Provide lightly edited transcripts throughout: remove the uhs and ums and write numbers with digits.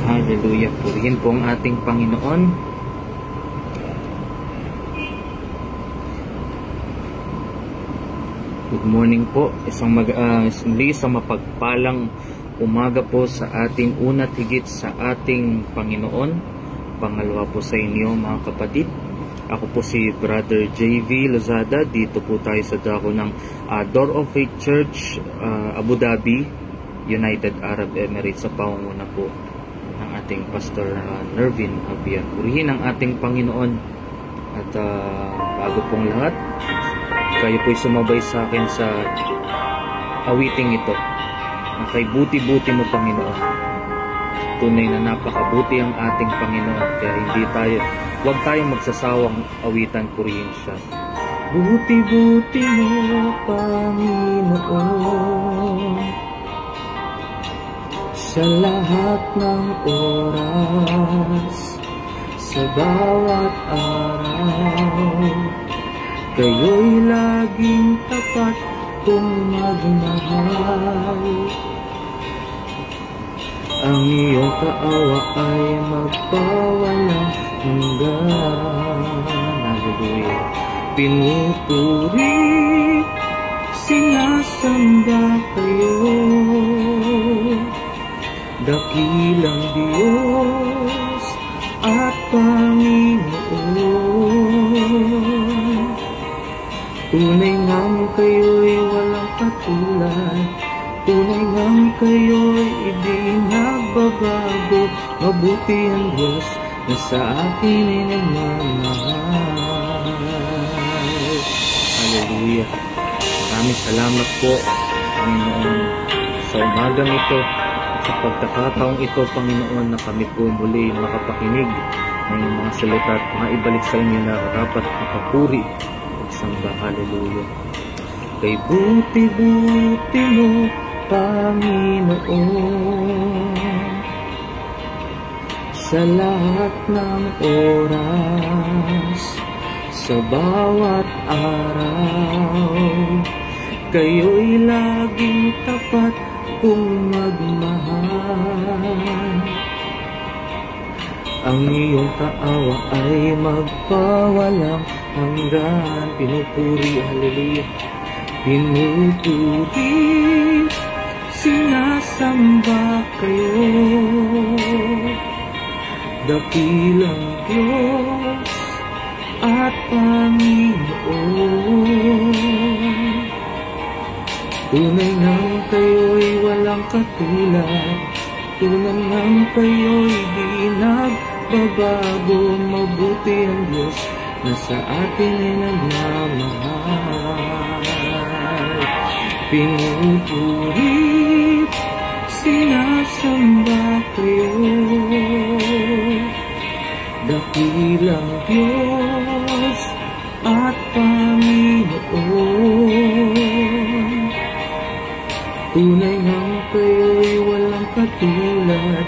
Hallelujah. Purihin po ang ating Panginoon. Good morning po. Isang mapagpalang umaga po sa ating una't higit sa ating Panginoon. Pangalawa po sa inyo mga kapatid. Ako po si Brother JV Lozada. Dito po tayo sa dako ng Door of Faith Church, Abu Dhabi, United Arab Emirates, sa pangunguna po ng ating Pastor Nervin Abian. Purihin ang ating Panginoon. At bago pong lahat, kayo po'y sumabay sa akin sa awiting ito na kay buti-buti mo Panginoon. Tunay na napakabuti ang ating Panginoon, kaya huwag tayong magsasawang awitan, purihin siya. Buti-buti mo Panginoon sa lahat ng oras, sa bawat araw. Kayo'y laging tapat kung magmahal. Ang iyong kaawa ay magpawalang hanggan. Hallelujah. Pinupuri, sinasamba kayo, dakilang Diyos at Panginoon. Tunay ngang kayo'y walang katulad, tunay ngang kayo'y hindi nagbabago. Mabuti ang Diyos na sa akin ay nagmamahal. Hallelujah. Maraming salamat po, Panginoon, sa umagang ito, sa pagkakataong ito, Panginoon, na kami po muli makapakinig ng mga salita at maibalik sa inyo na rapat makapuri pagsamba. Hallelujah. Kay buti-buti mo Panginoon sa lahat ng oras, sa bawat araw. Kayo'y laging tapat kung magmahal. Ang iyong kaawa ay magpawalang hanggan. Pinupuri, hallelujah. Pinupuri, sinasamba kayo, dakilang Diyos at Panginoon. Tunay ngang kayo'y walang katulad, tunay ngang kayo'y di nagbabago. Mabuti ang Diyos na sa atin ay nagmamahal. Pinupuri, sinasamba kayo, dakilang Diyos at Panginoon. Tunay ngang kayo'y walang katulad,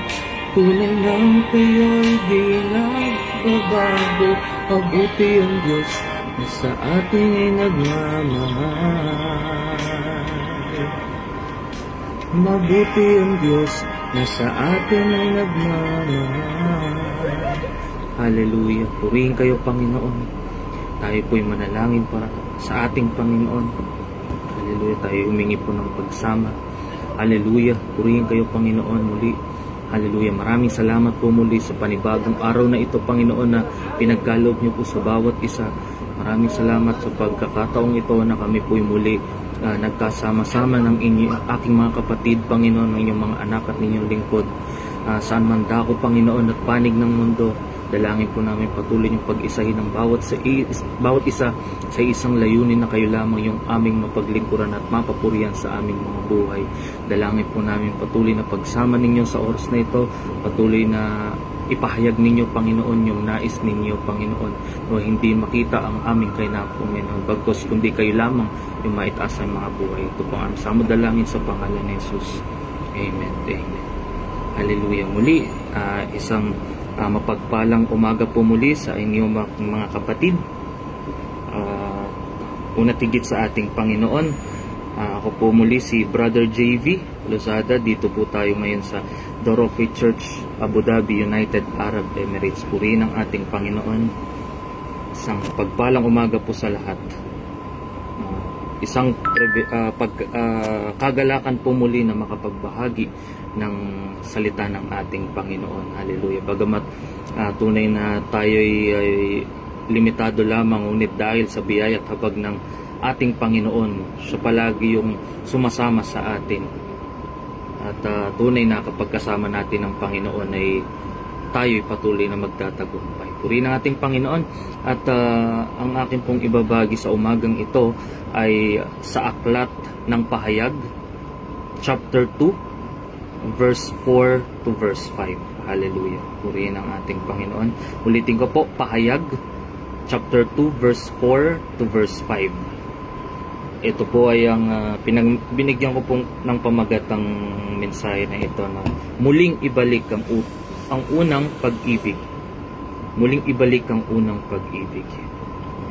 tunay ngang kayo'y di nagbabago. Mabuti ang Diyos na sa atin ay nagmamahal. Mabuti ang Diyos na sa atin ay nagmamahal. Hallelujah. Purihin kayo, Panginoon. Tayo po'y manalangin para sa ating Panginoon. Hallelujah. Tayo humingi po ng pagsama. Hallelujah. Purihin kayo, Panginoon, muli. Hallelujah. Maraming salamat po muli sa panibagong araw na ito, Panginoon, na pinagkaloob niyo po sa bawat isa. Maraming salamat sa pagkakataong ito na kami po'y muli nagkasama-sama ng aking mga kapatid, Panginoon, ng inyong mga anak at ninyong lingkod. Saan man dako, Panginoon, at panig ng mundo, dalangin po namin patuloy yung pag-isahin ng bawat isa sa isang layunin na kayo lamang yung aming mapaglingkuran at mapapurihan sa aming mga buhay. Dalangin po namin patuloy na pagsama ninyo sa oras na ito, patuloy na ipahayag ninyo, Panginoon, yung nais ninyo, Panginoon, no hindi makita ang aming kainapong, Panginoon, bagkos kundi kayo lamang yung maitaas ang mga buhay. Ito po ang aming dalangin sa pangalan ni Jesus. Amen. Amen. Hallelujah. Muli, isang mapagpalang umaga po muli sa inyo mga kapatid. Una tigit sa ating Panginoon, ako po muli si Brother JV Lozada. Dito po tayo ngayon sa Dorofi Church, Abu Dhabi, United Arab Emirates. Purihin ang ating Panginoon. Isang pagpalang umaga po sa lahat. Isang kagalakan po muli na makapagbahagi ng salita ng ating Panginoon. Hallelujah. Bagamat tunay na tayo ay limitado lamang, ngunit dahil sa biyaya at habag ng ating Panginoon, siya palagi yung sumasama sa atin. At tunay na kapag kasama natin ang Panginoon ay tayo'y patuloy na magtatagumpay. Purihin ang ating Panginoon. At ang akin pong ibabagi sa umagang ito ay sa aklat ng Pahayag, chapter 2, verse 4 to verse 5. Hallelujah. Purihin ang ating Panginoon. Ulitin ko po, Pahayag, chapter 2, verse 4 to verse 5. Ito po ay ang binigyan ko pong ng pamagatang mensahe na ito na muling ibalik ang unang pag-ibig. Muling ibalik ang unang pag-ibig.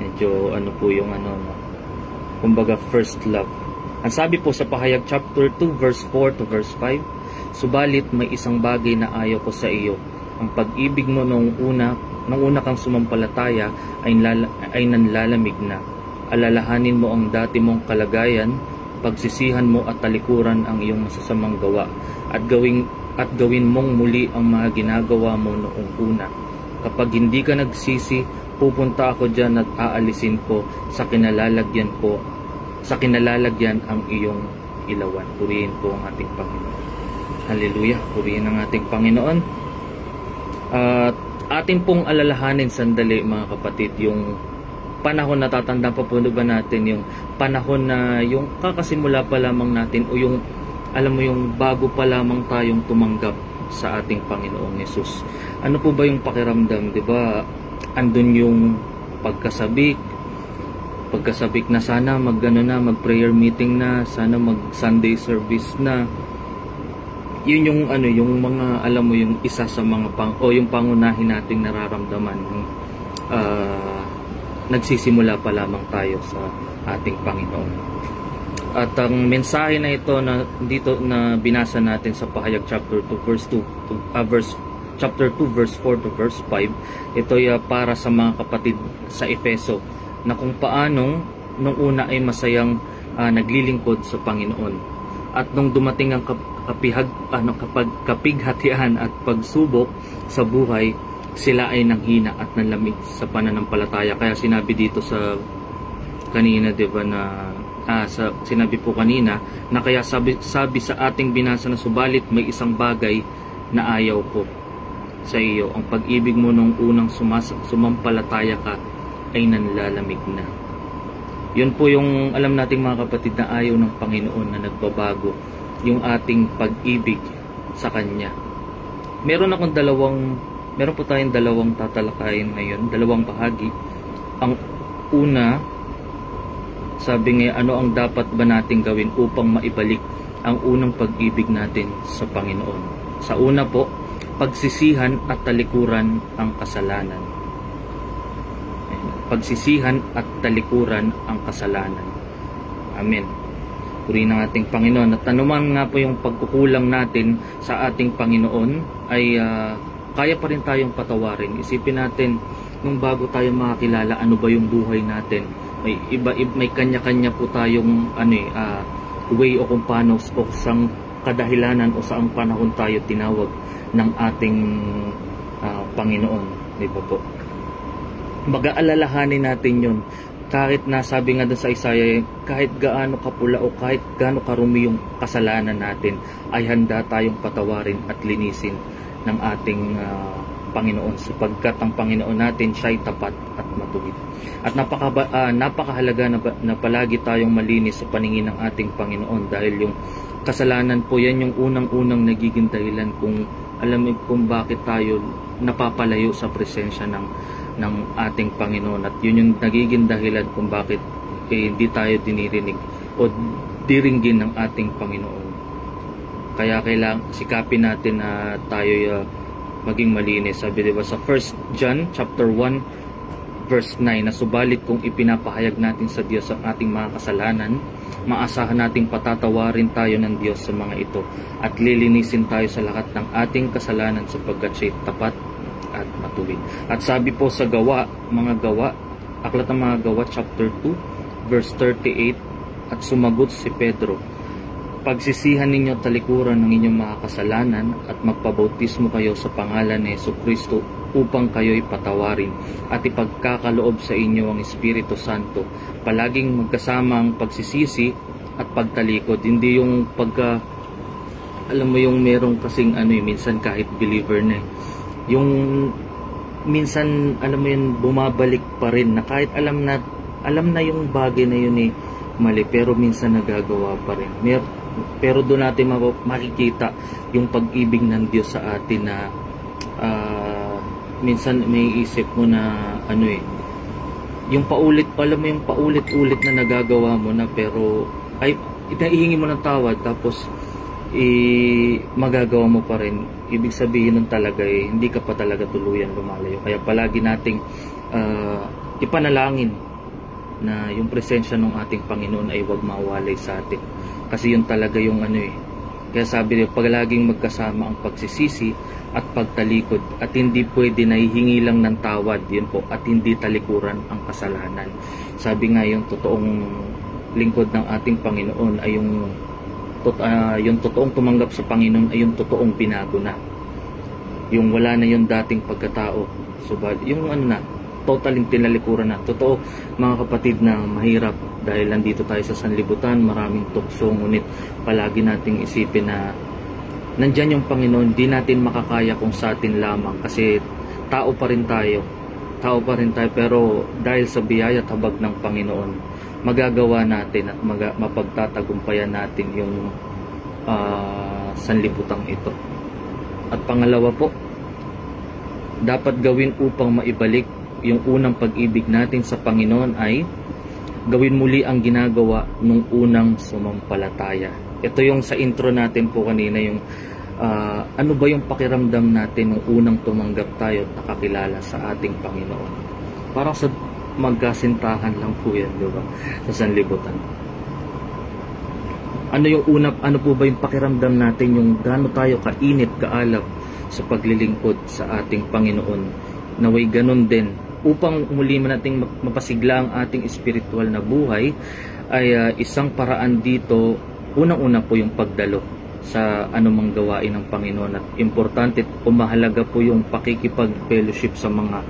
Medyo ano po yung kumbaga first love. Ang sabi po sa Pahayag chapter 2 verse 4 to verse 5, subalit may isang bagay na ayaw ko sa iyo. Ang pag-ibig mo nung una kang sumampalataya ay nanlalamig na. Alalahanin mo ang dati mong kalagayan, pagsisihan mo at talikuran ang iyong masasamang gawa, at gawin mong muli ang mga ginagawa mo noong una. Kapag hindi ka nagsisi, pupunta ako diyan at aalisin ko sa kinalalagyan ang iyong ilawan. Purihin po ang ating Panginoon. Hallelujah. Purihin ang ating Panginoon. Atin pong alalahanin sandali, mga kapatid, yung panahon, natatanda pa po ba natin yung panahon na yung kakasimula pa lamang natin, o yung alam mo yung bago pa lamang tayong tumanggap sa ating Panginoong Yesus. Ano po ba yung pakiramdam, 'di ba? Andun yung pagkasabik na sana mag-prayer meeting na, sana mag-Sunday service na. Yun yung yung mga alam mo yung isa sa mga yung pangunahin nating nararamdaman. Nagsisimula pa lamang tayo sa ating Panginoon. At ang mensahe na ito na dito na binasa natin sa Pahayag chapter 2 verse 4 to verse 5, ito ay para sa mga kapatid sa Efeso na kung paanong nung una ay masayang naglilingkod sa Panginoon. At nung dumating ang kapighatian at pagsubok sa buhay, sila ay nanghina at nanlamig sa pananampalataya. Kaya sinabi dito sa kanina, diba, na sinabi po kanina na kaya sabi sa ating binasa na subalit may isang bagay na ayaw ko sa iyo, ang pag-ibig mo nung unang sumampalataya ka ay nanlalamig na. Yun po yung alam nating mga kapatid na ayaw ng Panginoon, na nagbabago yung ating pag-ibig sa Kanya. Meron po tayong dalawang tatalakayin ngayon, dalawang bahagi. Ang una, sabi nga, ano ang dapat ba nating gawin upang maibalik ang unang pag-ibig natin sa Panginoon? Sa una po, pagsisihan at talikuran ang kasalanan. Pagsisihan at talikuran ang kasalanan. Amen. Purihin ang ating Panginoon. At anuman nga po yung pagkukulang natin sa ating Panginoon ay kaya pa rin tayong patawarin. Isipin natin, nung bago tayo makakilala, ano ba yung buhay natin? May kanya-kanya po tayong way o kung paano o sang kadahilanan o saang panahon tayo tinawag ng ating Panginoon. Di ba po? Mag-aalalahanin natin yun. Kahit nasabi nga doon sa Isaiah, kahit gaano kapula o kahit gaano karumi yung kasalanan natin, ay handa tayong patawarin at linisin ng ating Panginoon, sapagkat ang Panginoon natin siya'y tapat at matuwid. At napakahalaga na palagi tayong malinis sa paningin ng ating Panginoon, dahil yung kasalanan po yan yung unang-unang nagiging dahilan kung bakit tayo napapalayo sa presensya ng ating Panginoon, at yun yung nagiging dahilan kung bakit hindi tayo dinirinig o diringgin ng ating Panginoon. Kaya kailangan sikapin natin na tayo maging malinis. Sabi, diba, sa 1 John chapter 1 verse 9 na subalit kung ipinapahayag natin sa Diyos ang ating mga kasalanan, maasahan nating patatawarin tayo ng Diyos sa mga ito at lilinisin tayo sa lahat ng ating kasalanan sapagkat siya'y tapat at matuwid. At sabi po sa Aklat ng mga Gawa chapter 2 verse 38, at sumagot si Pedro, pagsisihan ninyo talikuran ng inyong mga kasalanan at magpabautismo kayo sa pangalan ni Jesucristo upang kayo'y patawarin at ipagkakaloob sa inyo ang Espiritu Santo. Palaging magkasama ang pagsisisi at pagtalikod, hindi yung alam mo yung merong kasing minsan kahit believer na yung minsan alam mo yun, bumabalik pa rin na kahit alam na yung bagay na yun mali, pero minsan nagagawa pa rin. Pero doon natin makikita yung pag-ibig ng Diyos sa atin na minsan may isip mo na yung paulit-ulit na nagagawa mo na, pero ay ihingi mo ng tawad tapos magagawa mo pa rin. Ibig sabihin nun talaga hindi ka pa talaga tuluyan lumalayo. Kaya palagi nating ipanalangin na yung presensya ng ating Panginoon ay huwag mawalay sa atin. Kasi yun talaga yung kaya sabi niyo, palaging magkasama ang pagsisisi at pagtalikod, at hindi pwede na hihingi lang ng tawad, yun po, at hindi talikuran ang kasalanan. Sabi nga yung totoong lingkod ng ating Panginoon ay yung totoong tumanggap sa Panginoon ay yung totoong binago na. Yung wala na yung dating pagkatao. So, yung totaling tinalikuran na. Totoo mga kapatid na mahirap dahil nandito tayo sa sanlibutan, maraming tukso, ngunit palagi nating isipin na nandyan yung Panginoon. Di natin makakaya kung sa atin lamang kasi tao pa rin tayo, pero dahil sa biyaya at habag ng Panginoon, magagawa natin at mapagtatagumpayan natin yung sanlibutang ito. At pangalawa po, dapat gawin upang maibalik yung unang pag-ibig natin sa Panginoon ay gawin muli ang ginagawa nung unang sumampalataya. Ito yung sa intro natin po kanina, yung ano ba yung pakiramdam natin nung unang tumanggap tayo at nakakilala sa ating Panginoon. Parang sa magkasintahan lang po yan, di ba? Sa sanlibutan. Ano po ba yung pakiramdam natin, yung gaano tayo kainit, kaalab sa paglilingkod sa ating Panginoon? Naway ganun din, upang muli nating mapasigla ang ating espiritual na buhay, ay isang paraan dito, unang-una po yung pagdalo sa anumang gawain ng Panginoon. At importante o mahalaga po yung pakikipag-fellowship sa mga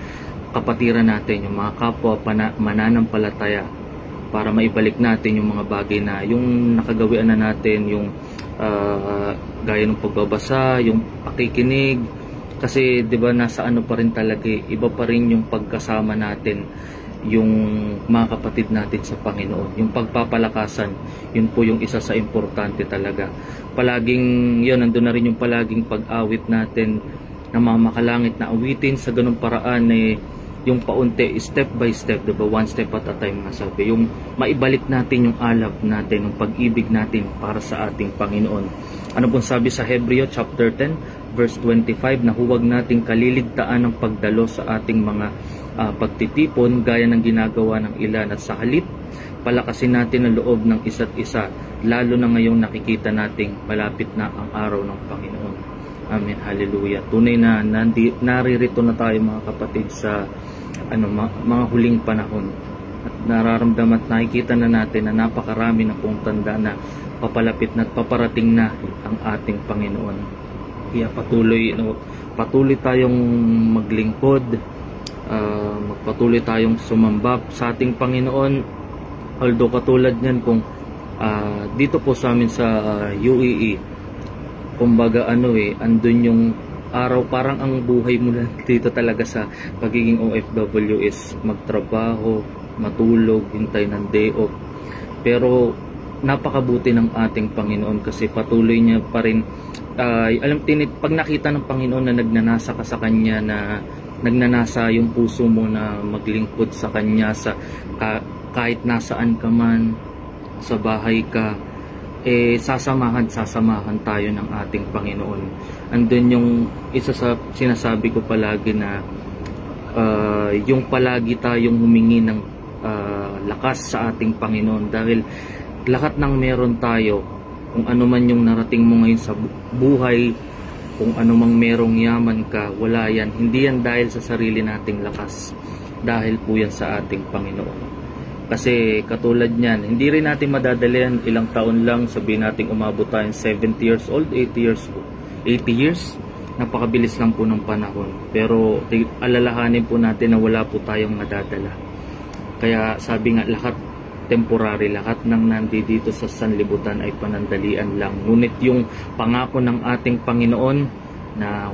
kapatiran natin, yung mga kapwa mananampalataya, para maibalik natin yung mga bagay na yung nakagawian na natin, yung gaya ng pagbabasa, yung pakikinig. Kasi 'di ba nasa pa rin talaga, iba pa rin yung pagkasama natin yung mga kapatid natin sa Panginoon. Yung pagpapalakasan, yun po yung isa sa importante talaga. Palaging yun, nandun na rin yung palaging pag-awit natin na mamakalangit na awitin sa ganung paraan yung paunti, step by step, diba? One step at a time na sabi. Yung maibalik natin yung alab natin, yung pag-ibig natin para sa ating Panginoon. Ano pong sabi sa Hebreo chapter 10 verse 25, na huwag nating kaliligtaan ng pagdalo sa ating mga pagtitipon gaya ng ginagawa ng ilan, at sa halip palakasin natin ang loob ng isa't isa, lalo na ngayong nakikita nating malapit na ang araw ng Panginoon. Amen. Hallelujah. Tunay na naririto na tayo mga kapatid sa mga huling panahon, at nararamdaman at nakikita na natin na napakarami na pong tanda na papalapit na at paparating na ang ating Panginoon. Kaya patuloy tayong maglingkod, magpatuloy tayong sumamba sa ating Panginoon. Although katulad niyan kung dito po sa amin sa UAE, kumbaga andun yung araw, parang ang buhay mo lang dito talaga sa pagiging OFW is magtrabaho, matulog, hintay ng day off. Pero napakabuti ng ating Panginoon kasi patuloy niya pa rin, pag nakita ng Panginoon na nagnanasa ka sa Kanya, na nagnanasa yung puso mo na maglingkod sa Kanya kahit nasaan ka man, sa bahay ka, sasamahan tayo ng ating Panginoon. Andun yung isa sa sinasabi ko palagi na yung palagi tayong humingi ng lakas sa ating Panginoon, dahil lahat ng meron tayo, kung ano man yung narating mo ngayon sa buhay, kung ano mang merong yaman ka, wala yan. Hindi yan dahil sa sarili nating lakas, dahil po yan sa ating Panginoon. Kasi katulad niyan, hindi rin natin madadali yan, ilang taon lang, sabihin natin umabot tayong 70 years old, 80 years, napakabilis lang po ng panahon. Pero alalahanin po natin na wala po tayong madadala. Kaya sabi nga, lahat temporary, lahat ng nandito sa sanlibutan ay panandalian lang. Ngunit yung pangako ng ating Panginoon na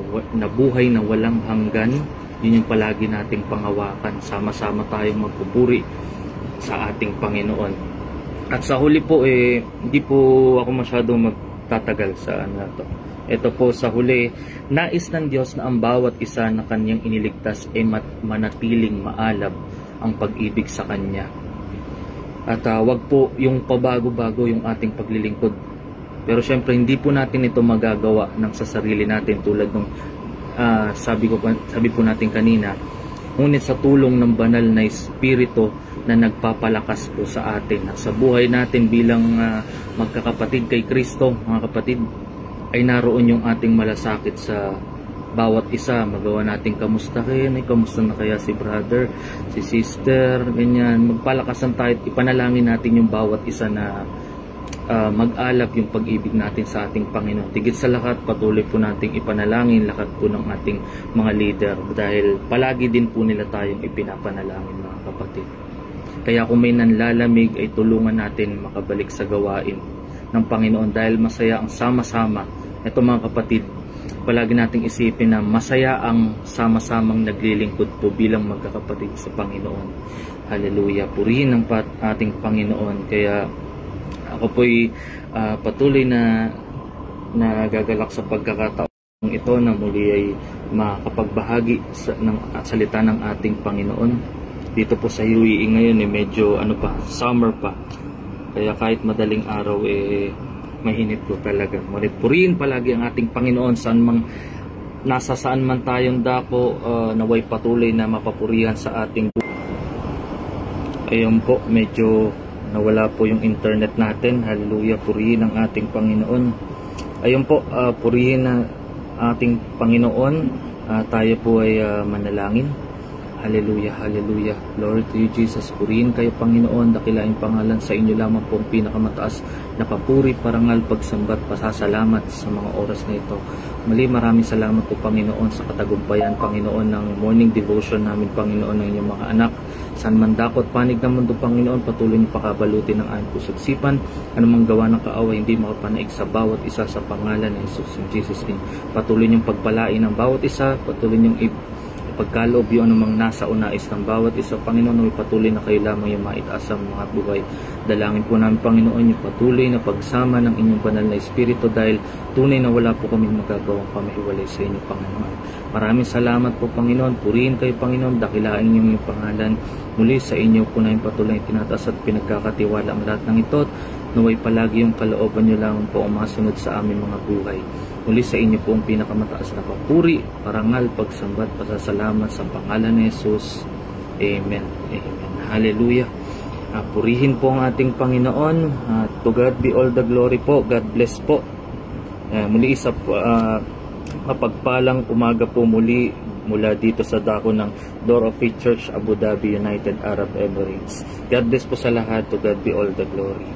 buhay na walang hanggan, yun yung palagi nating panghawakan. Sama-sama tayong magpupuri sa ating Panginoon. At sa huli po, hindi po ako masyadong magtatagal sa ano to. Ito po sa huli, nais ng Diyos na ang bawat isa na kanyang iniligtas ay manatiling maalab ang pag-ibig sa Kanya. At wag po yung pabago-bago yung ating paglilingkod. Pero syempre hindi po natin ito magagawa ng sa sarili natin, tulad ng sabi po natin kanina. Ngunit sa tulong ng banal na Espiritu na nagpapalakas po sa atin. Sa buhay natin bilang magkakapatid kay Kristo, mga kapatid, ay naroon yung ating malasakit sa bawat isa. Magawa natin kamustahin, kamusta na kaya si brother, si sister, ganyan. Magpalakasan tayo, ipanalangin natin yung bawat isa na mag-alab yung pag-ibig natin sa ating Panginoon. Tigit sa lahat, patuloy po nating ipanalangin lahat po ng ating mga leader, dahil palagi din po nila tayong ipinapanalangin, mga kapatid. Kaya kung may nanlalamig, ay tulungan natin makabalik sa gawain ng Panginoon, dahil masaya ang sama-sama. Ito, mga kapatid, palagi nating isipin na masaya ang sama-samang naglilingkod po bilang magkakapatid sa Panginoon. Hallelujah. Purihin ang ating Panginoon. Kaya ako po'y patuloy na nagagalak sa pagkakataong ito na muli ay makapagbahagi ng salita ng ating Panginoon. Dito po sa UAE ngayon medyo summer pa. Kaya kahit madaling araw mahinit po talaga. Ngunit purihin palagi ang ating Panginoon nasa saan man tayong dako, naway patuloy na mapapurihan sa ating buhay. Ayun po, medyo nawala po yung internet natin. Hallelujah, purihin ang ating Panginoon. Ayun po, purihin ang ating Panginoon. Tayo po ay manalangin. Hallelujah, hallelujah. Glory to you, Jesus. Purihin kayo, Panginoon. Dakilaing pangalan sa inyo lamang po ang pinakamataas na papuri, parangal, pagsambat, pasasalamat sa mga oras na ito. Muli, maraming salamat po, Panginoon, sa katagumpayan, Panginoon, ng morning devotion namin, Panginoon, ng inyong mga anak. Saan man dakot panig ng mundo, Panginoon, patuloy niyo pakabalutin ng aming puso't isipan. Anumang gawa ng kaaway, hindi makapanaig sa bawat isa sa pangalan ng Jesus in Jesus name. Patuloy niyong pagpalain ng bawat isa, patuloy niyong pagkaloob yung anumang nasa unais ng bawat isa, Panginoon, ay patuloy na kayo lamang yung maitaas ang mga buhay. Dalangin po namin, Panginoon, yung patuloy na pagsama ng inyong banal na Espiritu, dahil tunay na wala po kami magagawang pamahiwalay sa inyo, Panginoon. Maraming salamat po, Panginoon. Purihin kayo, Panginoon. Dakilain niyo yung pangalan. Muli sa inyo po na yung patuloy na tinataas at pinagkakatiwala ang lahat ng ito. Naway palagi yung kalooban niyo lang po ang masunod sa aming mga buhay. Muli sa inyo po ang pinakamataas na papuri, parangal, pagsambat, pasasalamat sa pangalan ni Jesus. Amen. Amen. Hallelujah. Purihin po ang ating Panginoon. To God be all the glory po. God bless po. Muli isa mapagpalang umaga po muli mula dito sa dako ng Door of Faith Church, Abu Dhabi, United Arab Emirates. God bless po sa lahat. To God be all the glory.